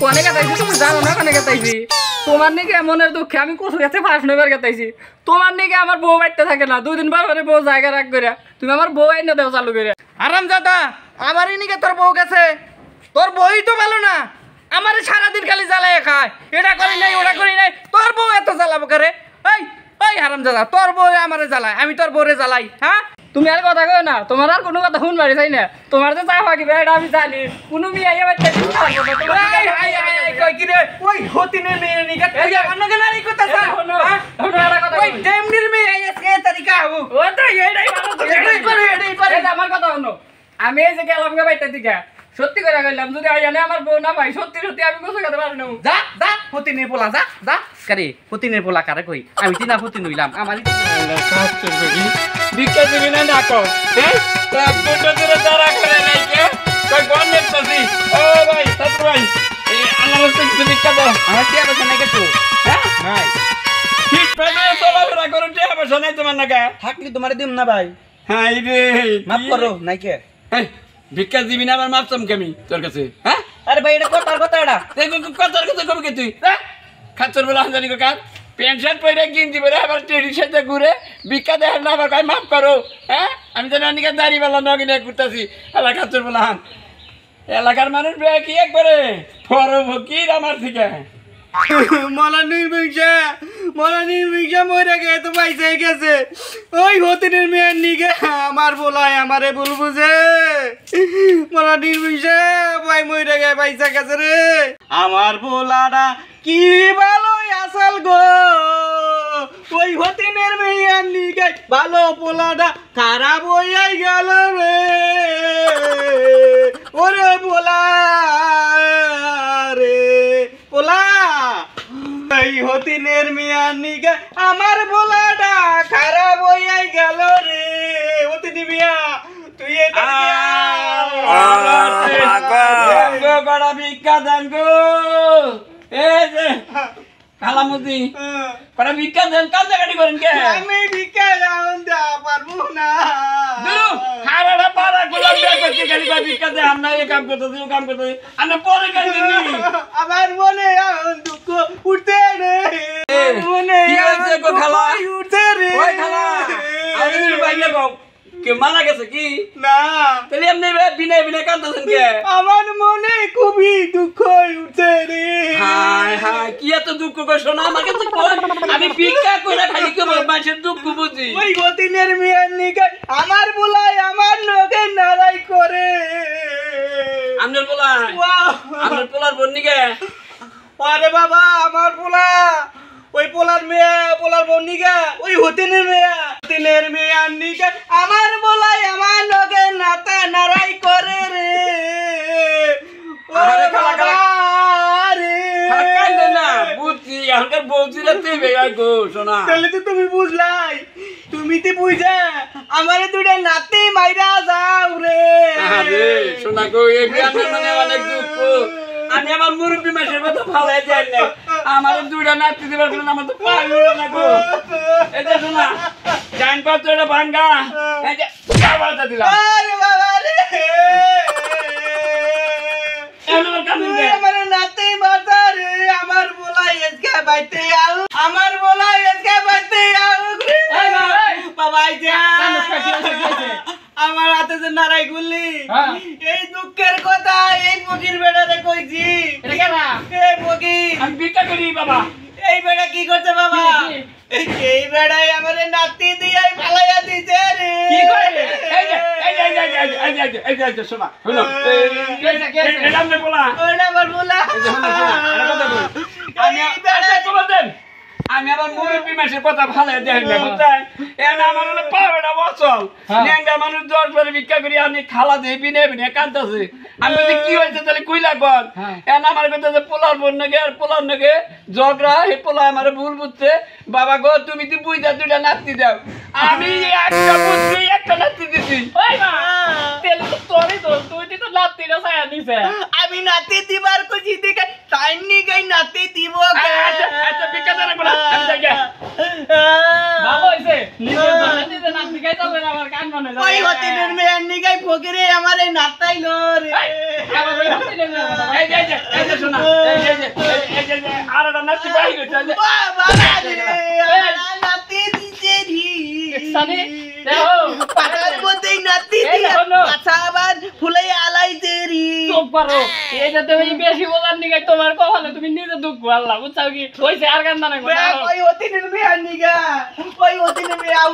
কোনে গাতাইছি তুমি জানো না কোনে গাতাইছি তোমার নাকি মনের দুঃখে আমি কচু গাছে ফাঁস নেবার গাতাইছি তোমার নাকি আমার বউ বাইতে থাকে না 2 দিন পরে বউ জায়গা রাখ করে তুমি আমার বউ আইনা দেও চালু করে আরামজাদা আমারই নাকি তোর বউ গেছে তোর বউই তো ভালো না আমারে সারাদিন খালি জ্বালায় খায় এটা করি নাই ওটা করি নাই তোর বউ এত জ্বালাবো করে এই এই হারামজাদা তোর বউ আমারে জ্বালায় আমি তোর বউরে জ্বালাই হ্যাঁ তুমি আর কথা কই না তোমার আর কোনো কথা শুন বাড়ি চাই না তোমার যে চা ফাঁকি এটা আমি জানি কোনো মেয়ে আইয়া বাইতে কই কি রে ওই হতিনের মেয়ে নিকা এই অন্যকে নারী কথা স্যার ওই ডেমনির মেয়ে আইছে তরিকা হবো ও তো এইটাই পারে আমার কথা শুনো আমি এই যে গেলাম গে বাইতে দিকে সত্যি করে গেলাম যদি আইয়া না আমার বউ না ভাই সত্যি সত্যি আমি কিছু খেতে পারি না যা যা হতিনের পোলা যা যা কারে হতিনের পোলা কারে কই আমি তিনা হতি নইলাম আমারই ভিক্ষা দিবি না ডাকো হ্যাঁ তার দুটো ধরে দাঁড়া করে নাই কে কই কোন নেতাছি ও ভাই ছাত্র ভাই এই আল্লাহর কাছে কিছু ভিক্ষা দাও আমার কি আবার নাই কিছু হ্যাঁ নাই ঠিক পেলে চলাফেরা করো টিয়া পয়সা নাই তোমার নাকি থাকলি তোমারে দিম না ভাই হাই রে মাফ করো নাই কে এই ভিক্ষা দিবি না আবার মাপছাম কেমি তোর কাছে হ্যাঁ আরে ভাই এটা কথার কথা এটা কথার কথা কবি কে তুই খাচ্ছর বলে জানি কার পেনশন পয়রা গিনতি পরে আবার ট্রেডির সাথে ঘুরে ভিক্ষা দেয় না আবার কয় মাফ করো হ্যাঁ আমি তো নানিকে দাড়িওয়ালা নগিনে ঘুরতেছি এলাকার তোর বলে হান এলাকার মানুষ কি একবারে ফরব কি আমার থেকে মলা নির্বিঘ্নে মরে গে তো পয়সা গেছে ওই হতিনের মেয়ের নিগে আমার বলায় আমারে ভুল বুঝে মলা নির্বিঘ্নে ভাই মরে গে পয়সা গেছে রে আমার বলাটা কি ভালো আসল গো ওই হতিনের মেয়ের নিগে ভালো পোলাটা খারাপ হয়ে গেল রে ওরে বলা রে পোলা এই হতিনের মিয়ার নিগে আমার বলাটা খারাপ হইয়া গেল রে হতিনি মিয়া তুই ভিক্ষা দেন গো এই যে কালামুদি কটা ভিক্ষা দেন কাল জায়গাটি করেন কে আমি ভিক্ষা দেওয়া পারবো না হারাটা পারা গোলাম করতে খালি ভিক্ষা দে আমরা এই কাম করতে ও কাম করতে আমরা পরে কাজ দিবি আমার মনে দুঃখ উঠতে রে মনে কি হয়েছে গো খালা উঠতে রে ওই খালা আমি তুমি বাইরে গো কে মারা গেছে কি না তাহলে এমনি বিনা বিনা কাঁদতেছেন কে আমার মনে খুবই দুঃখ উঠছে রে হায় হায় কি এত দুঃখ গো শোনা আমার কাছে কোন আমি ভিক্ষা কইরা খালি কি মানুষের দুঃখ বুঝি ওই গতিনের মিয়ার নিকে আমার বলাই আমার লোকে নারাই করে আমনের পোলার বোন নিকে আরে বাবা আমার পোলা ওই পোলার মেয়ে পোলার বোন নিকে ওই হতিনের মেয়ার নিকে আমার বলাই আমার লোকে নাতা নারাই করে রে আরে বাবা রে কান্দে না বুঝছি এখনকার বউজিরা তুই বেগাই গো শোনা তাহলে তো তুমি বুঝলাই তুমি তো বুঝা আমারে দুটা নাতি মাইরা যাও রে আরে শোনা গো এই বিয়ানের মানে অনেক দুঃখ আমি আমার মুরব্বী মাসের মতো ভালাই যাই না আমার দুইটা নাতি দিবার জন্য আমার তো পাইলো না গো এটা শোনা জান পাত্রটা ভাঙ্গা এই যে বাবাটা দিলাম আরে বাবা রে আমার কান্দে আমার নাতি মাতা রে আমার বলাই এসকে বাইতে আও আমার বলাই এসকে বাইতে আও রে বাবা যা আমার হাতে যে নারাই গুলি এই দুঃখের কথা এই ফকির বেড়ারে কইছি এটা কেনা এই ফকির আমি ভিক্ষা করি বাবা এই বেড়া কি করছে বাবা এই বেড়াই আমারে নাতি দিয়ে ফালাইয়া দিছে রে কি করে এই যে শোনা হলো এই নামে বলা ওটা আমার বলা আমি আবার মুরব্বী মাসের কথা ভালো দেখি না বুঝছেন এখন আমার হলো পাবেটা বছর ন্যাংরা মানুষ 10 বারে ভিক্ষা করি আমি খালা দিয়ে বিনে বিনে কাঁদতেছে আমি বলছি কি হয়েছে তাহলে কইলা কর এখন আমার কথা যে পোলার বোন নাকি আর পোলার নাকি ঝগড়া এই পোলা আমার ভুল বুঝছে বাবা গো তুমি তো বুঝা দুইটা নাতি দাও আমি একটা বুঝছি একটা নাতি দিছি ওই মা তেল তো তোরই দোষ তুই তো নাতিটা ছায়া দিছে আমি নাতি দিবার কইছি দেখে টাইম নি গই নাতি দিব আচ্ছা ভিক্ষা দেন বলা আমি যাই বাবা হইছে নিজে নাতি খাইতে হবে আমার কান মনে যায় হতিনের মেয়ের নিগাই ফকিরে আমারে নাতাইলো রে আমার ওই হতিনের মেয়ের কথা এই যে শোনা এই যে আর একটা নাতি বাহির হইছে বাবা রে নাতি দিছে রি সানি দেখো পাতার মধ্যে নাতি দিয়া আচ্ছা আবার ফুলে আলাইছে রি চুপ করো এইটা তুমি বেশি বলার নিগাই তোমার কখনো তুমি নিজে দুঃখ ভাল্লা বুঝছো কি হইছে আর কান্দা না ওই হতিনের মেয়ের নিগা ওই হতিনের মেয়ে আউ